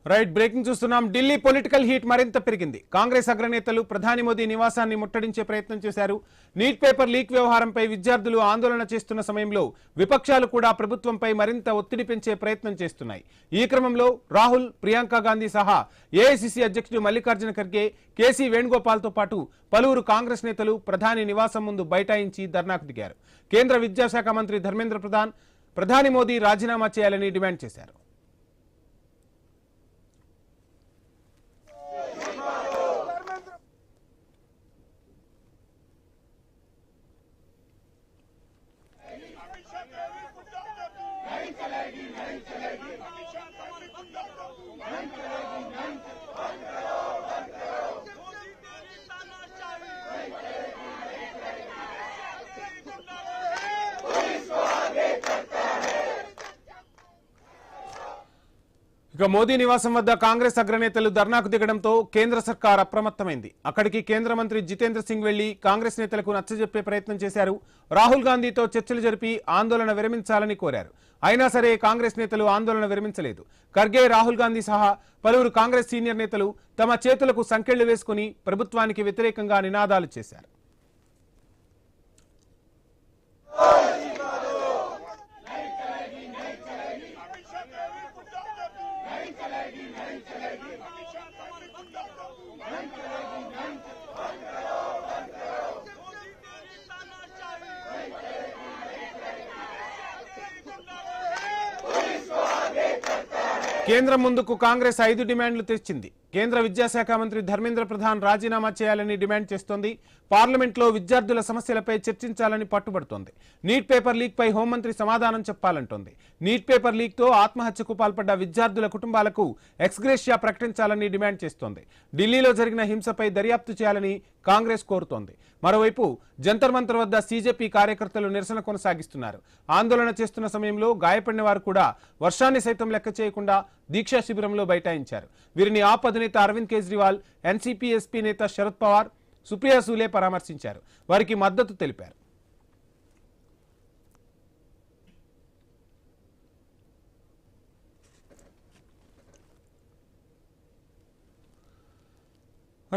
Right breaking చూస్తున్నాం. Delhi political heat మరింత పెరిగింది. కాంగ్రెస్ అగ్రనేతలు ప్రధాని మోదీ నివాసాన్ని ముట్టడించే ప్రయత్నం చేశారు. నీట్ పేపర్ లీక్ వ్యవహారంపై విద్యార్థులు ఆందోళన చేస్తున్న సమయంలో విపక్షాలు కూడా ప్రభుత్వంపై మరింత ఒత్తిడి పెంచే ప్రయత్నం చేస్తున్నాయి. ఈ క్రమంలో రాహుల్, ప్రియాంక గాంధీ సహా ఏఐసిసి అధ్యక్షుడు మల్లికార్జున ఖర్గే, కేసీ వేణుగోపాల్తో పాటు పలువురు కాంగ్రెస్ నేతలు ప్రధాని నివాసం ముందు బైఠాయించి ధర్నాకు దిగారు. కేంద్ర విద్యాశాఖ మంత్రి ధర్మేంద్ర ప్రధాన్ ప్రధాని మోదీ రాజీనామా చేయాలని డిమాండ్ చేశారు. ఇక మోదీ నివాసం వద్ద కాంగ్రెస్ అగ్రనేతలు ధర్నాకు దిగడంతో కేంద్ర సర్కార్ అప్రమత్తమైంది. అక్కడికి కేంద్ర మంత్రి జితేంద్ర సింగ్ వెళ్లి కాంగ్రెస్ నేతలకు నచ్చజెప్పే ప్రయత్నం చేశారు. రాహుల్ గాంధీతో చర్చలు జరిపి ఆందోళన విరమించాలని కోరారు. అయినా సరే కాంగ్రెస్ నేతలు ఆందోళన విరమించలేదు. ఖర్గే, రాహుల్ గాంధీ సహా పలువురు కాంగ్రెస్ సీనియర్ నేతలు తమ చేతులకు సంకెళ్లు వేసుకుని ప్రభుత్వానికి వ్యతిరేకంగా నినాదాలు చేశారు. కేంద్రం ముందుకు కాంగ్రెస్ 5 డిమాండ్లు తెచ్చింది. కేంద్ర విద్యాశాఖ మంత్రి ధర్మేంద్ర ప్రధాన్ రాజీనామా చేయాలని డిమాండ్ చేస్తోంది. పార్లమెంట్లో విద్యార్థుల సమస్యలపై చర్చించాలని పట్టుబడుతోంది. నీట్ పేపర్ లీక్ పై హోంమంత్రి సమాధానం చెప్పాలంటోంది. నీట్ పేపర్ లీక్ తో ఆత్మహత్యకు పాల్పడ్డ విద్యార్థుల కుటుంబాలకు ఎక్స్గ్రేషియా ప్రకటించాలని డిమాండ్ చేస్తోంది. ఢిల్లీలో జరిగిన హింసపై దర్యాప్తు చేయాలని కాంగ్రెస్ కోరుతోంది. మరోవైపు జంతర్ మంతర్ వద్ద సీజేపీ కార్యకర్తలు నిరసన కొనసాగిస్తున్నారు. ఆందోళన చేస్తున్న సమయంలో గాయపడిన వారు కూడా వర్షాన్ని సైతం లెక్క చేయకుండా దీక్షా శిబిరంలో బైఠాయించారు. వీరిని ఆప్ అధినేత అరవింద్ కేజ్రీవాల్, ఎన్సీపీ ఎస్పీ నేత శరద్ పవార్, సుప్రియా సూలే పరామర్శించారు. వారికి మద్దతు తెలిపారు.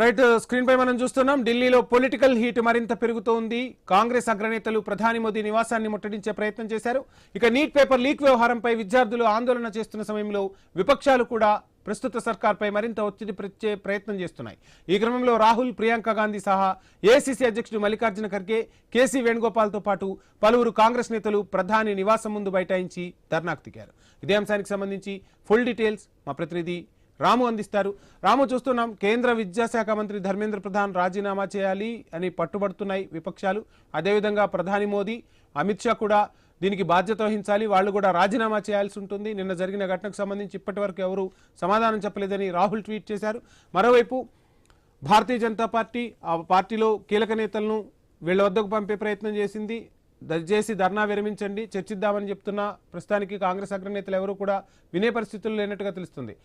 రైట్, స్క్రీన్ పై మనం చూస్తున్నాం. ఢిల్లీలో పొలిటికల్ హీట్ మరింత పెరుగుతోంది. కాంగ్రెస్ అగ్రనేతలు ప్రధాని మోదీ నివాసాన్ని ముట్టడించే ప్రయత్నం చేశారు. ఇక నీట్ పేపర్ లీక్ వ్యవహారంపై విద్యార్థులు ఆందోళన చేస్తున్న సమయంలో విపక్షాలు కూడా ప్రస్తుత సర్కార్పై మరింత ఒత్తిడి పెంచే ప్రయత్నం చేస్తున్నాయి. ఈ క్రమంలో రాహుల్, ప్రియాంక గాంధీ సహా ఏఐసిసి అధ్యక్షుడు మల్లికార్జున ఖర్గే, కేసీ వేణుగోపాల్తో పాటు పలువురు కాంగ్రెస్ నేతలు ప్రధాని నివాసం ముందు బైఠాయించి ధర్నాకు దిగారు. ఇదే అంశానికి సంబంధించి ఫుల్ డీటెయిల్స్ మా ప్రతినిధి రాము అందిస్తారు. రాము, చూస్తున్నాం కేంద్ర విద్యాశాఖ మంత్రి ధర్మేంద్ర ప్రధాన్ రాజీనామా చేయాలి అని పట్టుబడుతున్నాయి విపక్షాలు. అదేవిధంగా ప్రధాని మోదీ, అమిత్ షా కూడా దీనికి బాధ్యత వహించాలి, వాళ్ళు కూడా రాజీనామా చేయాల్సి ఉంటుంది. నిన్న జరిగిన ఘటనకు సంబంధించి ఇప్పటి వరకు ఎవరు సమాధానం చెప్పలేదని రాహుల్ ట్వీట్ చేశారు. మరోవైపు భారతీయ జనతా పార్టీ ఆ పార్టీలో కీలక నేతలను వీళ్ళ వద్దకు పంపే ప్రయత్నం చేసింది. దయచేసి ధర్నా విరమించండి, చర్చిద్దామని చెప్తున్నా ప్రస్తుతానికి కాంగ్రెస్ అగ్రనేతలు ఎవరు కూడా వినే పరిస్థితులు లేనట్టుగా తెలుస్తుంది.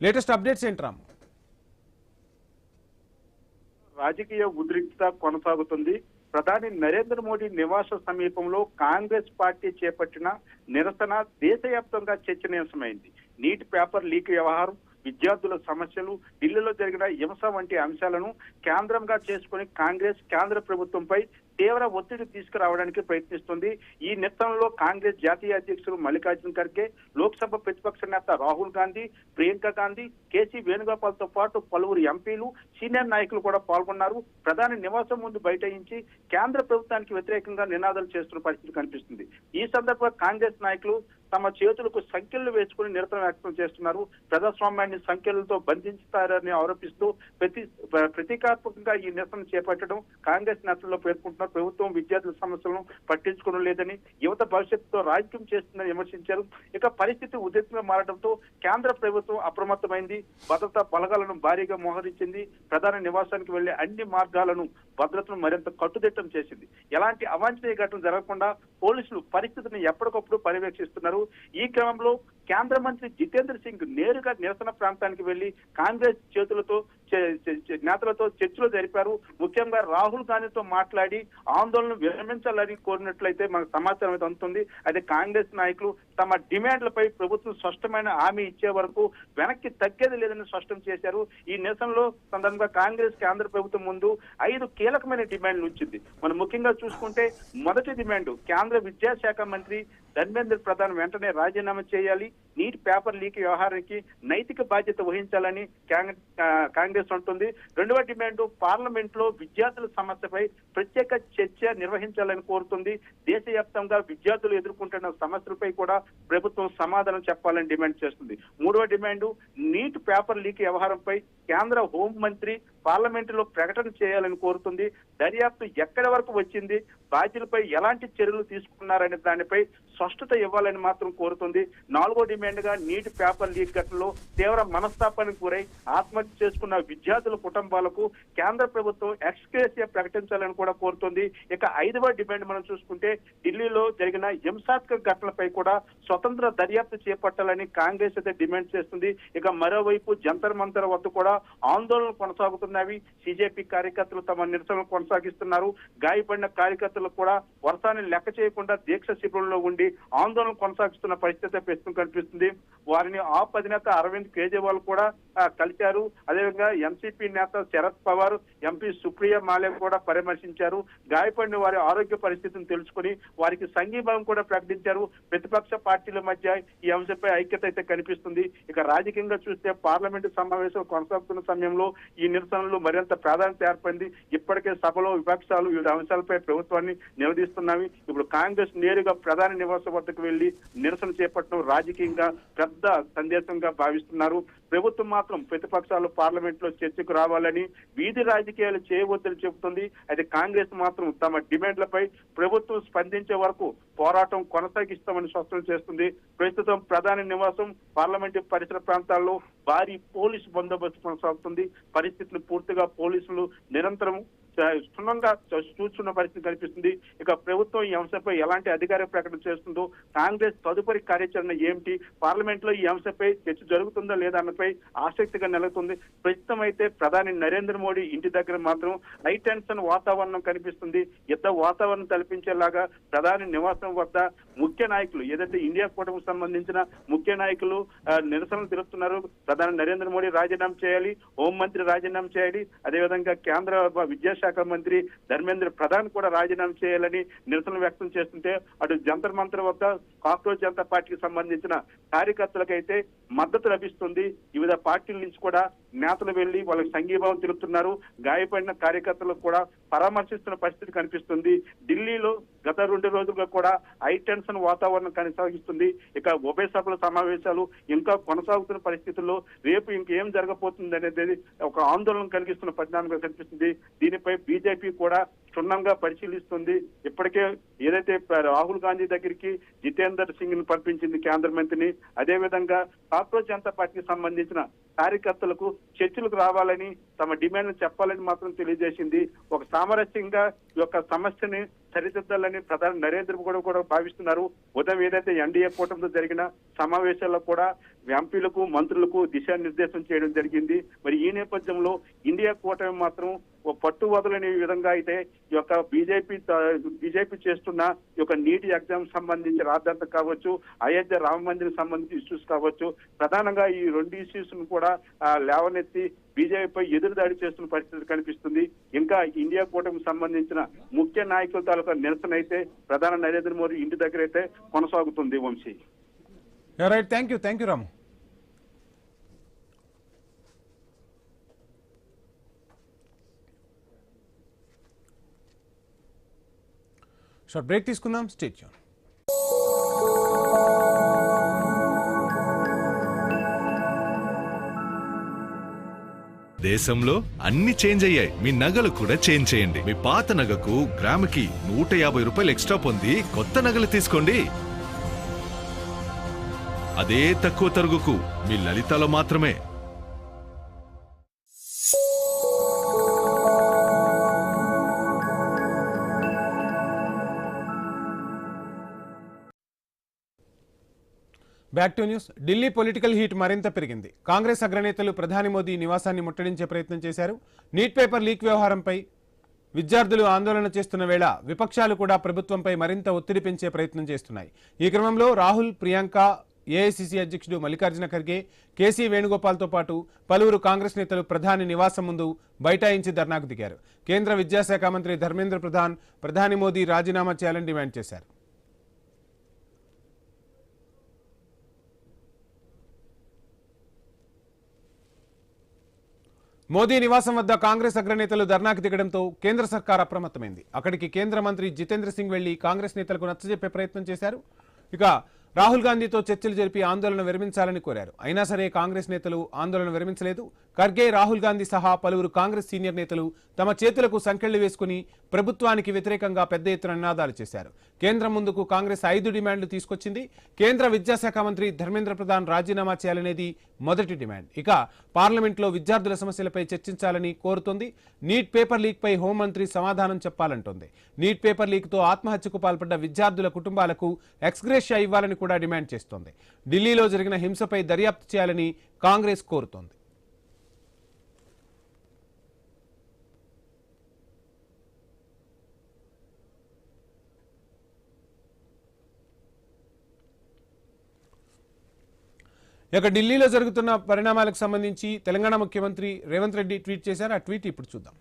లేటెస్ట్ అప్డేట్స్ ఏంటి రామ్? రాజకీయ ఉద్రిక్తత కొనసాగుతుంది. ప్రధాని నరేంద్ర మోడీ నివాస సమీపంలో కాంగ్రెస్ పార్టీ చేపట్టిన నిరసన దేశవ్యాప్తంగా చర్చనీయాంశమైంది. నీట్ పేపర్ లీక్ వ్యవహారం, విద్యార్థుల సమస్యలు, ఢిల్లీలో జరిగిన హింస వంటి అంశాలను కేంద్రంగా చేసుకుని కాంగ్రెస్ కేంద్ర ప్రభుత్వంపై తీవ్ర ఒత్తిడి తీసుకురావడానికి ప్రయత్నిస్తుంది. ఈ నిరసనలో కాంగ్రెస్ జాతీయ అధ్యక్షుడు మల్లికార్జున ఖర్గే, లోక్సభ ప్రతిపక్ష నేత రాహుల్ గాంధీ, ప్రియాంక గాంధీ, కేసీ వేణుగోపాల్తో పాటు పలువురు ఎంపీలు, సీనియర్ నాయకులు కూడా పాల్గొన్నారు. ప్రధాని నివాసం ముందు బైఠాయించి కేంద్ర ప్రభుత్వానికి వ్యతిరేకంగా నినాదాలు చేస్తున్న పరిస్థితి కనిపిస్తుంది. ఈ సందర్భంగా కాంగ్రెస్ నాయకులు తమ చేతులకు సంఖ్యలు వేసుకుని నిరసన వ్యక్తం చేస్తున్నారు. ప్రజాస్వామ్యాన్ని సంఖ్యలతో బంధించుతారని ఆరోపిస్తూ ప్రతీకాత్మకంగా ఈ నిరసన చేపట్టడం కాంగ్రెస్ నేతల్లో పేర్కొంటున్నారు. ప్రభుత్వం విద్యార్థుల సమస్యలను పట్టించుకోవడం లేదని, యువత భవిష్యత్తుతో రాజకీయం చేస్తుందని విమర్శించారు. ఇక పరిస్థితి ఉద్రిక్తంగా మారడంతో కేంద్ర ప్రభుత్వం అప్రమత్తమైంది. భద్రతా బలగాలను భారీగా మోహరించింది. ప్రధాని నివాసానికి వెళ్లే అన్ని మార్గాలను భద్రతను మరింత కట్టుదిట్టం చేసింది. ఎలాంటి అవాంఛనీయ ఘటన జరగకుండా పోలీసులు పరిస్థితిని ఎప్పటికప్పుడు పర్యవేక్షిస్తున్నారు. ఈ క్రమంలో కేంద్ర మంత్రి జితేంద్ర సింగ్ నేరుగా నిరసన ప్రాంతానికి వెళ్లి కాంగ్రెస్ నేతలతో చర్చలు జరిపారు. ముఖ్యంగా రాహుల్ గాంధీతో మాట్లాడి ఆందోళన విరమించాలని కోరినట్లయితే మనకు సమాచారం అయితే అందుతుంది. అయితే కాంగ్రెస్ నాయకులు తమ డిమాండ్లపై ప్రభుత్వం స్పష్టమైన హామీ ఇచ్చే వరకు వెనక్కి తగ్గేది లేదని స్పష్టం చేశారు. ఈ నిరసనలో సందర్భంగా కాంగ్రెస్ కేంద్ర ప్రభుత్వం ముందు 5 కీలకమైన డిమాండ్లు ఉంచింది. మనం ముఖ్యంగా చూసుకుంటే మొదటి డిమాండ్ కేంద్ర విద్యాశాఖ మంత్రి ధర్మేంద్ర ప్రధాన్ వెంటనే రాజీనామా చేయాలి, నీట్ పేపర్ లీక్ వ్యవహారానికి నైతిక బాధ్యత వహించాలని కాంగ్రెస్ అంటుంది. రెండవ డిమాండ్ పార్లమెంట్ లో విద్యార్థుల సమస్యపై ప్రత్యేక చర్చ నిర్వహించాలని కోరుతుంది. దేశవ్యాప్తంగా విద్యార్థులు ఎదుర్కొంటున్న సమస్యలపై కూడా ప్రభుత్వం సమాధానం చెప్పాలని డిమాండ్ చేస్తుంది. మూడవ డిమాండ్ నీట్ పేపర్ లీక్ వ్యవహారంపై కేంద్ర హోంమంత్రి పార్లమెంటులో ప్రకటన చేయాలని కోరుతుంది. దర్యాప్తు ఎక్కడి వరకు వచ్చింది, బాధ్యులపై ఎలాంటి చర్యలు తీసుకున్నారనే దానిపై స్పష్టత ఇవ్వాలని మాత్రం కోరుతుంది. నాలుగో డిమాండ్ గా నీట్ పేపర్ లీక్ ఘటనలో తీవ్ర మనస్తాపానికి గురై ఆత్మహత్య చేసుకున్న విద్యార్థుల కుటుంబాలకు కేంద్ర ప్రభుత్వం ఎక్స్గ్రేషియా ప్రకటించాలని కూడా కోరుతుంది. ఇక ఐదవ డిమాండ్ మనం చూసుకుంటే ఢిల్లీలో జరిగిన హింసాత్మక ఘటనలపై కూడా స్వతంత్ర దర్యాప్తు చేపట్టాలని కాంగ్రెస్ అయితే డిమాండ్ చేస్తుంది. ఇక మరోవైపు జంతర్ మంతర్ వద్ద కూడా ఆందోళనలు కొనసాగుతున్నవి. సిజేపీ కార్యకర్తలు తమ నిరసనలు కొనసాగిస్తున్నారు. గాయపడిన కార్యకర్తలకు కూడా వర్షాన్ని లెక్క చేయకుండా దీక్ష శిబిరంలో ఉండి ఆందోళన కొనసాగిస్తున్న పరిస్థితి ప్రస్తుతం కనిపిస్తుంది. వారిని ఆప్ అధినేత అరవింద్ కేజ్రీవాల్ కూడా కలిశారు. అదేవిధంగా ఎన్సీపీ నేత శరద్ పవార్, ఎంపీ సుప్రియా మాలే కూడా పరామర్శించారు. గాయపడిన వారి ఆరోగ్య పరిస్థితిని తెలుసుకుని వారికి సంఘీభావం కూడా ప్రకటించారు. ప్రతిపక్ష పార్టీల మధ్య ఈ అంశంపై ఐక్యత అయితే కనిపిస్తుంది. ఇక రాజకీయంగా చూస్తే పార్లమెంటు సమావేశం కొనసాగుతున్న సమయంలో ఈ నిరసనలు మరింత ప్రాధాన్యత ఏర్పడింది. ఇప్పటికే సభలో విపక్షాలు వివిధ అంశాలపై ప్రభుత్వాన్ని నిలదీస్తున్నవి. ఇప్పుడు కాంగ్రెస్ నేరుగా ప్రధాని నివాసం వద్దకు వెళ్లి నిరసన చేపట్టడం రాజకీయంగా పెద్ద సందేశంగా భావిస్తున్నారు. ప్రభుత్వం మాత్రం ప్రతిపక్షాలు పార్లమెంట్ లో చర్చకు రావాలని, వీధి రాజకీయాలు చేయవద్దని చెబుతుంది. అయితే కాంగ్రెస్ మాత్రం తమ డిమాండ్లపై ప్రభుత్వం స్పందించే వరకు పోరాటం కొనసాగిస్తామని స్పష్టం చేస్తుంది. ప్రస్తుతం ప్రధాని నివాసం, పార్లమెంటు పరిసర ప్రాంతాల్లో భారీ పోలీసు బందోబస్తు కొనసాగుతుంది. పరిస్థితులు పూర్తిగా పోలీసులు నిరంతరం క్షుణ్ణంగా చూస్తున్న పరిస్థితి కనిపిస్తుంది. ఇక ప్రభుత్వం ఈ అంశంపై ఎలాంటి అధికార ప్రకటన చేస్తుందో, కాంగ్రెస్ తదుపరి కార్యాచరణ ఏమిటి, పార్లమెంట్ లో ఈ అంశంపై చర్చ జరుగుతుందా లేదా అన్నపై ఆసక్తిగా నెలకొంది. ప్రస్తుతం అయితే ప్రధాని నరేంద్ర మోడీ ఇంటి దగ్గర మాత్రం హై టెన్షన్ వాతావరణం కనిపిస్తుంది. యుద్ధ వాతావరణం కల్పించేలాగా ప్రధాని నివాసం వద్ద ముఖ్య నాయకులు, ఏదైతే ఇండియా కూటమికి సంబంధించిన ముఖ్య నాయకులు నిరసనలు తెలుపుతున్నారు. ప్రధాని నరేంద్ర మోడీ రాజీనామా చేయాలి, హోంమంత్రి రాజీనామా చేయాలి, అదేవిధంగా కేంద్ర విద్యాశాఖ మంత్రి ధర్మేంద్ర ప్రధాన్ కూడా రాజీనామా చేయాలని నిరసన వ్యక్తం చేస్తుంటే, అటు జంతర్ మంతర్ వద్ద కాక్రోచ్ జనతా పార్టీకి సంబంధించిన కార్యకర్తలకైతే మద్దతు లభిస్తుంది. వివిధ పార్టీల నుంచి కూడా నేతలు వెళ్లి వాళ్ళకి సంఘీభావం తెలుపుతున్నారు. గాయపడిన కార్యకర్తలకు కూడా పరామర్శిస్తున్న పరిస్థితి కనిపిస్తుంది. ఢిల్లీలో గత 2 రోజులుగా కూడా హై టెన్షన్ వాతావరణం కొనసాగిస్తుంది. ఇక ఉభయ సభల సమావేశాలు ఇంకా కొనసాగుతున్న పరిస్థితుల్లో రేపు ఇంకేం జరగబోతుంది అనేది ఒక ఆందోళన కలిగిస్తున్న పరిణామంగా కనిపిస్తుంది. దీనిపై బీజేపీ కూడా క్షుణ్ణంగా పరిశీలిస్తుంది. ఇప్పటికే ఏదైతే రాహుల్ గాంధీ దగ్గరికి జితేందర్ సింగ్ ని పంపించింది కేంద్ర మంత్రిని, అదేవిధంగా కాక్రోచ్ జనతా పార్టీకి సంబంధించిన కార్యకర్తలకు చర్చలకు రావాలని, తమ డిమాండ్ను చెప్పాలని మాత్రం తెలియజేసింది. ఒక సామరస్యంగా ఈ యొక్క సమస్యని సరిదిద్దాలని ప్రధాని నరేంద్ర మోడీ కూడా భావిస్తున్నారు. ఉదయం ఏదైతే ఎన్డీఏ కూటమితో జరిగిన సమావేశాల్లో కూడా ఎంపీలకు, మంత్రులకు దిశానిర్దేశం చేయడం జరిగింది. మరి ఈ నేపథ్యంలో ఇండియా కూటమి మాత్రం పట్టు వదలని విధంగా అయితే ఈ యొక్క బీజేపీ చేస్తున్న ఈ యొక్క నీటి ఎగ్జామ్ సంబంధించి రాద్ధాంతం కావచ్చు, అయోధ్య రామ మందిరం సంబంధించి ఇష్యూస్ కావచ్చు, ప్రధానంగా ఈ 2 ఇష్యూస్ ను కూడా లేవనెత్తి బీజేపీపై ఎదురుదాడి చేస్తున్న పరిస్థితి కనిపిస్తుంది. ఇంకా ఇండియా కూటమికి సంబంధించిన ముఖ్య నాయకుల తాలూకా నిరసన అయితే ప్రధాని నరేంద్ర మోడీ ఇంటి దగ్గర అయితే కొనసాగుతుంది. Vamshi, right, thank you Ramu. Short break తీసుకుందాం. Stay tune. దేశంలో అన్ని చేంజ్ అయ్యాయి, మీ నగలు కూడా చేంజ్ చేయండి. మీ పాత నగకు గ్రాముకి 150 రూపాయలు ఎక్స్ట్రా పొంది కొత్త నగలు తీసుకోండి. అదే తక్కువ తరుగుకు మీ లలితలో మాత్రమే. Back to news. Delhi political heat మరింత పెరిగింది. కాంగ్రెస్ అగ్రనేతలు ప్రధాని మోదీ నివాసాన్ని ముట్టడించే ప్రయత్నం చేశారు. నీట్ పేపర్ లీక్ వ్యవహారంపై విద్యార్థులు ఆందోళన చేస్తున్న వేళ విపక్షాలు కూడా ప్రభుత్వంపై మరింత ఒత్తిడి పెంచే ప్రయత్నం చేస్తున్నాయి. ఈ క్రమంలో రాహుల్, ప్రియాంక, ఏఐసీసీ అధ్యక్షుడు మల్లికార్జున ఖర్గే, కేసీ వేణుగోపాల్తో పాటు పలువురు కాంగ్రెస్ నేతలు ప్రధాని నివాసం ముందు బైఠాయించి ధర్నాకు దిగారు. కేంద్ర విద్యాశాఖ మంత్రి ధర్మేంద్ర ప్రధాన్ ప్రధాని మోదీ రాజీనామా చేయాలని డిమాండ్ చేశారు. మోదీ నివాసం వద్ద కాంగ్రెస్ అగ్రనేతలు ధర్నాకు దిగడంతో కేంద్ర సర్కార్ అప్రమత్తమైంది. అక్కడికి కేంద్ర మంత్రి జితేంద్ర సింగ్ వెళ్లి కాంగ్రెస్ నేతలకు నచ్చజెప్పే ప్రయత్నం చేశారు. ఇక రాహుల్ గాంధీతో చర్చలు జరిపి ఆందోళన విరమించాలని కోరారు. అయినా సరే కాంగ్రెస్ నేతలు ఆందోళన విరమించలేదు. ఖర్గే, రాహుల్ గాంధీ సహా పలువురు కాంగ్రెస్ సీనియర్ నేతలు తమ చేతులకు సంకెళ్లు వేసుకుని ప్రభుత్వానికి వ్యతిరేకంగా పెద్ద ఎత్తున నినాదాలు చేశారు. కేంద్రం ముందుకు కాంగ్రెస్ 5 డిమాండ్లు తీసుకొచ్చింది. కేంద్ర విద్యాశాఖ మంత్రి ధర్మేంద్ర ప్రధాన్ రాజీనామా చేయాలనేది మొదటి డిమాండ్. ఇక పార్లమెంట్లో విద్యార్థుల సమస్యలపై చర్చించాలని కోరుతోంది. నీట్ పేపర్ లీక్ పై హోంమంత్రి సమాధానం చెప్పాలంటోంది. నీట్ పేపర్ లీక్ తో ఆత్మహత్యకు పాల్పడ్డ విద్యార్థుల కుటుంబాలకు ఎక్స్గ్రేషియా ఇవ్వాలని కూడా డిమాండ్ చేస్తోంది. ఢిల్లీలో జరిగిన హింసపై దర్యాప్తు చేయాలని కాంగ్రెస్ కోరుతోంది. ఇక ఢిల్లీలో జరుగుతున్న పరిణామాలకు సంబంధించి తెలంగాణ ముఖ్యమంత్రి రేవంత్ రెడ్డి ట్వీట్ చేశారు. ఆ ట్వీట్ ఇప్పుడు చూద్దాం.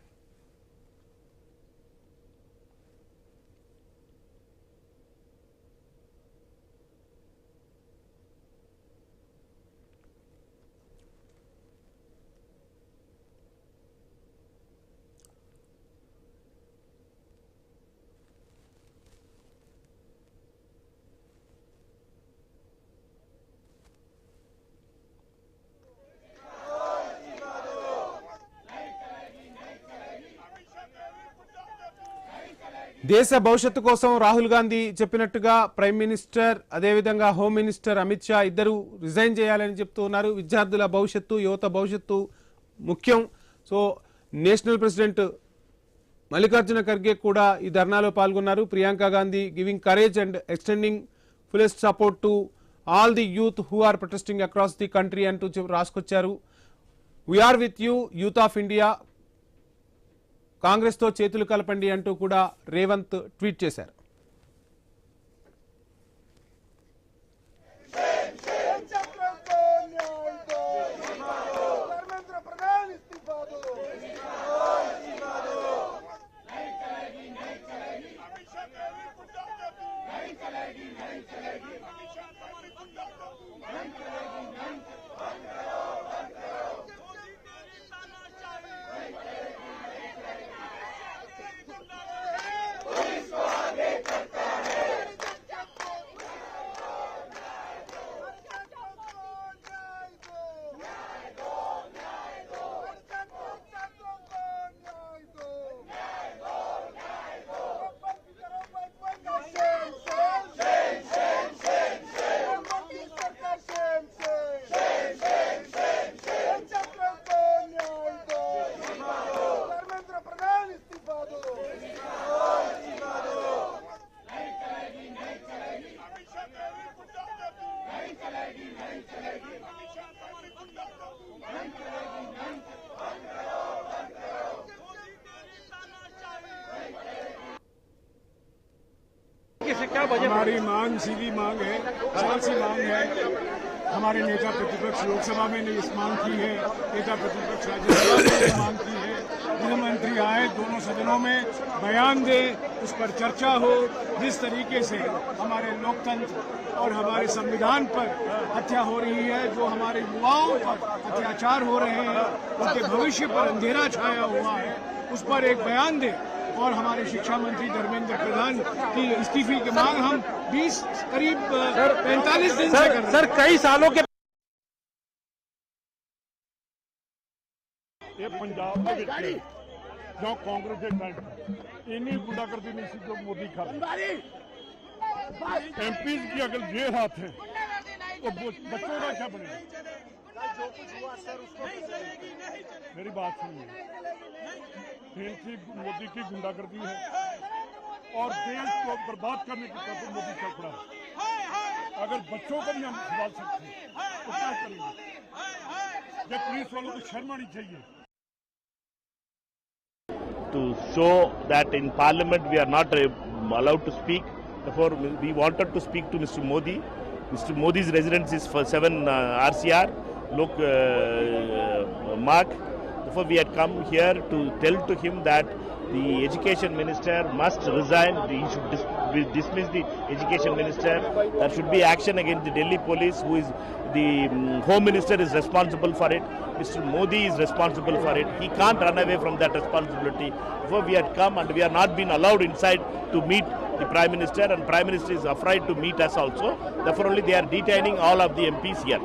దేశ భవిష్యత్తు కోసం రాహుల్ గాంధీ చెప్పినట్టుగా ప్రైమ్ మినిస్టర్, అదేవిధంగా హోమ్ మినిస్టర్ అమిత్ షా ఇద్దరు రిజైన్ చేయాలని చెప్తూ ఉన్నారు. విద్యార్థుల భవిష్యత్తు, యువత భవిష్యత్తు ముఖ్యం. So national president Mallikarjuna Kharge కూడా ఈ ధర్నాలో పాల్గొన్నారు. Priyanka Gandhi giving courage and extending fullest support to all the youth who are protesting across the country అంటూ రాసుకొచ్చారు. We are with you, youth of India, Congress తో చేతులు కలపండి అంటూ కూడా రేవంత్ ట్వీట్ చేశారు. हमारी मांग सीधी मांग है, सरल सी मांग है। हमारे नेता प्रतिपक्ष लोकसभा में ने इस मांग की है, नेता प्रतिपक्ष राज्यसभा में इस मांग की है। गृहमंत्री आए, दोनों सदनों में बयान दे, उस पर चर्चा हो। जिस तरीके से हमारे लोकतंत्र और हमारे संविधान पर हत्या हो रही है, जो हमारे युवाओं पर अत्याचार हो रहे हैं, उनके भविष्य पर अंधेरा छाया हुआ है, उस पर एक बयान दे। और हमारे शिक्षा मंत्री धर्मेंद्र प्रधान की इस्तीफे की मांग हम 20 करीब 45 दिन से कर रहे हैं। सर कई सालों के ये पंजाब में जो कांग्रेस के टाइम इन्नी गुंडागर्दी नहीं सी जो मोदी कर एमपी की अगर ये हाथ है तो बच्चों का क्या बनेगा? मेरी बात सुनिए, मोदी की गुंडागर्दी है और देश को बर्बाद करने की तरफ मोदी चल पड़ा है। अगर बच्चों को भी हम संभाल सकते हैं तो क्या करेंगे? जब पुलिस वालों को शर्म आनी चाहिए। To show that in Parliament we are not allowed to speak. Therefore, we wanted to speak to Mr. Modi. Mr. Modi's residence is for 7 RCR, look, Mark. Therefore, we had come here to tell to him that the education minister must resign. He should dismiss the education minister. There should be action against the Delhi police, who is the home minister is responsible for it. Mr. Modi is responsible for it. He can't run away from that responsibility. Therefore, we had come and we are not been allowed inside to meet the Prime Minister, and Prime Minister is afraid to meet us also. Therefore, only they are detaining all of the MPs here.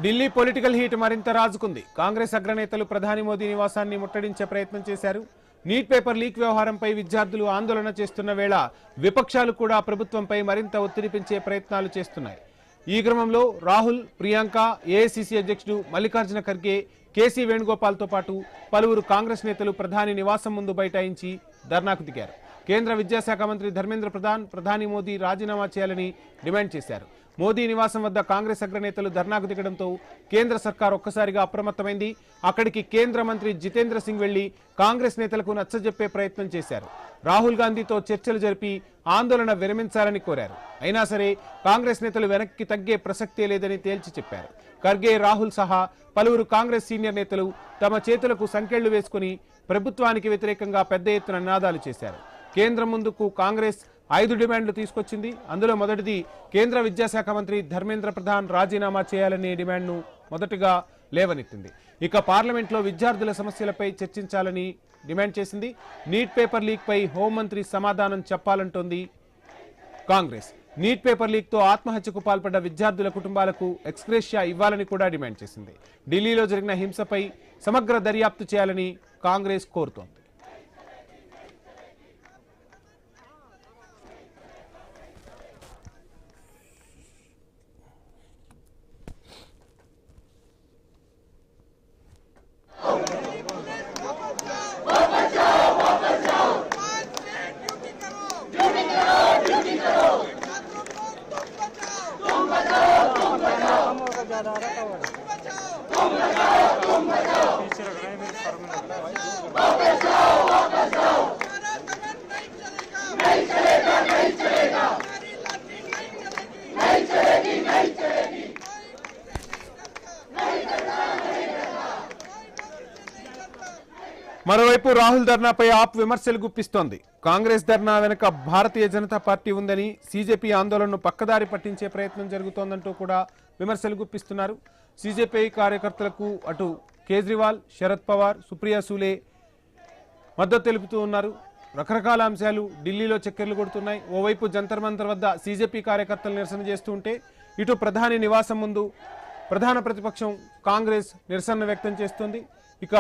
Delhi political heat మరింత రాజుకుంది. కాంగ్రెస్ అగ్రనేతలు ప్రధాని మోదీ నివాసాన్ని ముట్టడించే ప్రయత్నం చేశారు. Neat paper leak వ్యవహారంపై విద్యార్థులు ఆందోళన చేస్తున్న వేళ విపక్షాలు కూడా ప్రభుత్వంపై మరింత ఒత్తిడి పెంచే ప్రయత్నాలు చేస్తున్నాయి. ఈ క్రమంలో రాహుల్, ప్రియాంక, ఏఐసీసీ అధ్యక్షుడు మల్లికార్జున ఖర్గే, కేసీ వేణుగోపాల్తో పాటు పలువురు కాంగ్రెస్ నేతలు ప్రధాని నివాసం ముందు బైఠాయించి ధర్నాకు దిగారు. కేంద్ర విద్యాశాఖ మంత్రి ధర్మేంద్ర ప్రధాన్ ప్రధాని మోదీ రాజీనామా చేయాలని డిమాండ్ చేశారు. మోదీ నివాసం వద్ద కాంగ్రెస్ అగ్రనేతలు ధర్నాకు దిగడంతో కేంద్ర సర్కార్ ఒక్కసారిగా అప్రమత్తమైంది. అక్కడికి కేంద్ర మంత్రి జితేంద్ర సింగ్ వెళ్లి కాంగ్రెస్ నేతలకు నచ్చజెప్పే ప్రయత్నం చేశారు. రాహుల్ గాంధీతో చర్చలు జరిపి ఆందోళన విరమించాలని కోరారు. అయినా సరే కాంగ్రెస్ నేతలు వెనక్కి తగ్గే ప్రసక్తే లేదని తేల్చి చెప్పారు. ఖర్గే, రాహుల్ సహా పలువురు కాంగ్రెస్ సీనియర్ నేతలు తమ చేతులకు సంకెళ్లు వేసుకుని ప్రభుత్వానికి వ్యతిరేకంగా పెద్ద ఎత్తున నినాదాలు చేశారు. కేంద్రం ముందుకు కాంగ్రెస్ 5 డిమాండ్లు తీసుకొచ్చింది. అందులో మొదటిది కేంద్ర విద్యాశాఖ మంత్రి ధర్మేంద్ర ప్రధాన్ రాజీనామా చేయాలనే డిమాండ్ను మొదటగా లేవనెత్తింది. ఇక పార్లమెంట్లో విద్యార్థుల సమస్యలపై చర్చించాలని డిమాండ్ చేసింది. నీట్ పేపర్ లీక్ పై హోంమంత్రి సమాధానం చెప్పాలంటోంది కాంగ్రెస్. నీట్ పేపర్ లీక్ తో ఆత్మహత్యకు పాల్పడ్డ విద్యార్థుల కుటుంబాలకు ఎక్స్గ్రేషియా ఇవ్వాలని కూడా డిమాండ్ చేసింది. ఢిల్లీలో జరిగిన హింసపై సమగ్ర దర్యాప్తు చేయాలని కాంగ్రెస్ కోరుతోంది. మరోవైపు రాహుల్ ధర్నాపై ఆప్ విమర్శలు గుప్పిస్తోంది. కాంగ్రెస్ ధర్నా వెనుక భారతీయ జనతా పార్టీ ఉందని, సీజేపీ ఆందోళనను పక్కదారి పట్టించే ప్రయత్నం జరుగుతోందంటూ కూడా విమర్శలు గుప్పిస్తున్నారు. సీజేపీ కార్యకర్తలకు అటు కేజ్రీవాల్, శరద్ పవార్, సుప్రియా సూలే మద్దతు తెలుపుతూ ఉన్నారు. రకరకాల అంశాలు ఢిల్లీలో చక్కెర్లు కొడుతున్నాయి. ఓవైపు జంతర్ మంతర్ వద్ద సీజేపీ కార్యకర్తలు నిరసన చేస్తూ ఉంటే, ఇటు ప్రధాని నివాసం ముందు ప్రధాన ప్రతిపక్షం కాంగ్రెస్ నిరసన వ్యక్తం చేస్తుంది. ఇక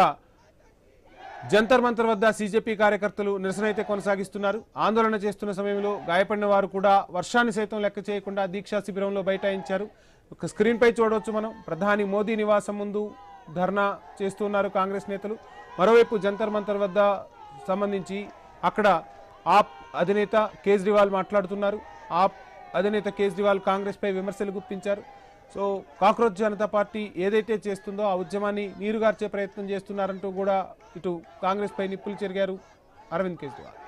జంతర్ మంతర్ వద్ద సీజేపీ కార్యకర్తలు నిరసన అయితే కొనసాగిస్తున్నారు. ఆందోళన చేస్తున్న సమయంలో గాయపడిన వారు కూడా వర్షాన్ని సైతం లెక్క చేయకుండా దీక్షా శిబిరంలో బైఠాయించారు. ఒక స్క్రీన్ పై చూడవచ్చు మనం, ప్రధాని మోదీ నివాసం ముందు ధర్నా చేస్తున్నారు కాంగ్రెస్ నేతలు. మరోవైపు జంతర్ మంతర్ వద్ద సంబంధించి అక్కడ ఆప్ అధినేత కేజ్రీవాల్ మాట్లాడుతున్నారు. ఆప్ అధినేత కేజ్రీవాల్ కాంగ్రెస్ పై విమర్శలు గుప్పించారు. సో కాక్రోచ్ జనతా పార్టీ ఏదైతే చేస్తుందో ఆ ఉద్యమాన్ని నీరుగార్చే ప్రయత్నం చేస్తున్నారంటూ కూడా ఇటు కాంగ్రెస్ పై నిప్పులు చెరిగారు అరవింద్ కేజ్రీవాల్.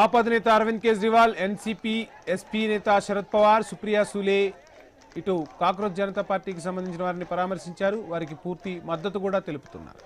आप अधिनेता अरविंद केजरीवाल, एनसीपी एसपी नेता शरद पवार, सुप्रिया सूले ఇటు కాక్రోచ్ జనతా పార్టీకి సంబంధించిన వారిని పరామర్శించారు. వారికి పూర్తి మద్దతు కూడా తెలుపుతున్నారు.